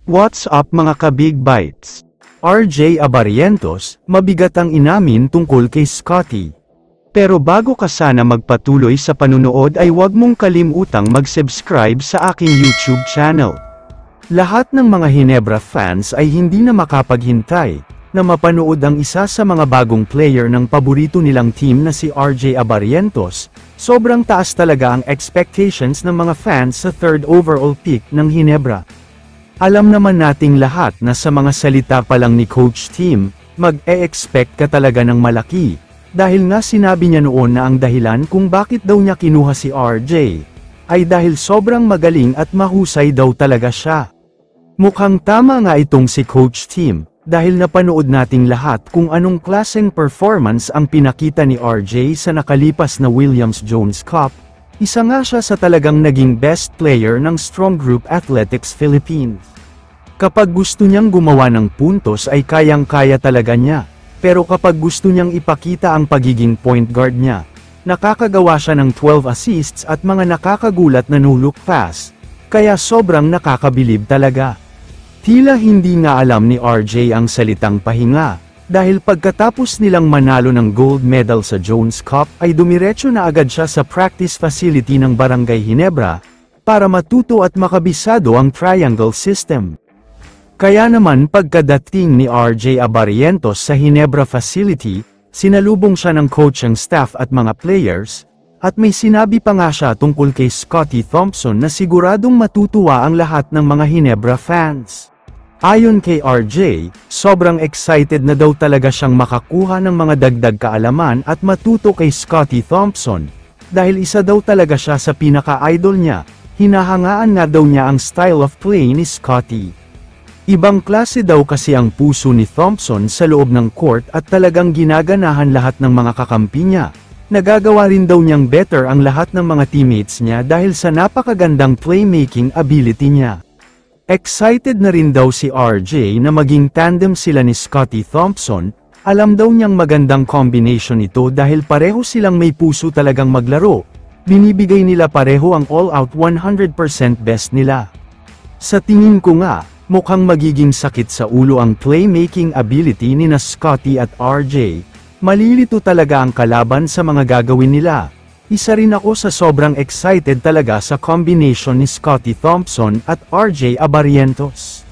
What's up mga ka-Big Bites? RJ Abarientos, mabigat ang inamin tungkol kay Scottie. Pero bago ka sana magpatuloy sa panunood ay huwag mong kalimutang mag-subscribe sa aking YouTube channel. Lahat ng mga Hinebra fans ay hindi na makapaghintay na mapanood ang isa sa mga bagong player ng paborito nilang team na si RJ Abarientos. Sobrang taas talaga ang expectations ng mga fans sa third overall pick ng Hinebra. Alam naman nating lahat na sa mga salita pa lang ni Coach Tim, mag-e-expect ka talaga ng malaki. Dahil nga sinabi niya noon na ang dahilan kung bakit daw niya kinuha si RJ, ay dahil sobrang magaling at mahusay daw talaga siya. Mukhang tama nga itong si Coach Tim, dahil napanood nating lahat kung anong klaseng performance ang pinakita ni RJ sa nakalipas na Williams-Jones Cup. Isa nga siya sa talagang naging best player ng Strong Group Athletics Philippines. Kapag gusto niyang gumawa ng puntos ay kayang-kaya talaga niya, pero kapag gusto niyang ipakita ang pagiging point guard niya, nakakagawa siya ng 12 assists at mga nakakagulat na no-look pass, kaya sobrang nakakabilib talaga. Tila hindi nga alam ni RJ ang salitang pahinga. Dahil pagkatapos nilang manalo ng gold medal sa Jones Cup ay dumiretso na agad siya sa practice facility ng Barangay Hinebra, para matuto at makabisado ang triangle system. Kaya naman pagkadating ni RJ Abarientos sa Hinebra facility, sinalubong siya ng coaching staff at mga players, at may sinabi pa nga siya tungkol kay Scottie Thompson na siguradong matutuwa ang lahat ng mga Hinebra fans. Ayon kay RJ, sobrang excited na daw talaga siyang makakuha ng mga dagdag kaalaman at matuto kay Scottie Thompson, dahil isa daw talaga siya sa pinaka-idol niya, hinahangaan nga daw niya ang style of play ni Scottie. Ibang klase daw kasi ang puso ni Thompson sa loob ng court at talagang ginaganahan lahat ng mga kakampi niya. Nagagawa rin daw niyang better ang lahat ng mga teammates niya dahil sa napakagandang playmaking ability niya. Excited na rin daw si RJ na maging tandem sila ni Scottie Thompson, alam daw niyang magandang combination ito dahil pareho silang may puso talagang maglaro, binibigay nila pareho ang all-out 100% best nila. Sa tingin ko nga, mukhang magiging sakit sa ulo ang playmaking ability ni na Scottie at RJ, malilito talaga ang kalaban sa mga gagawin nila. Isa rin ako sa sobrang excited talaga sa combination ni Scottie Thompson at RJ Abarientos.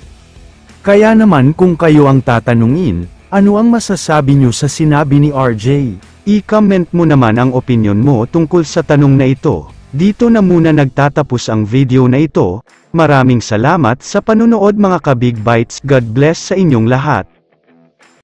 Kaya naman kung kayo ang tatanungin, ano ang masasabi niyo sa sinabi ni RJ? I-comment mo naman ang opinion mo tungkol sa tanong na ito. Dito na muna nagtatapos ang video na ito. Maraming salamat sa panunood mga ka-Big Bites. God bless sa inyong lahat.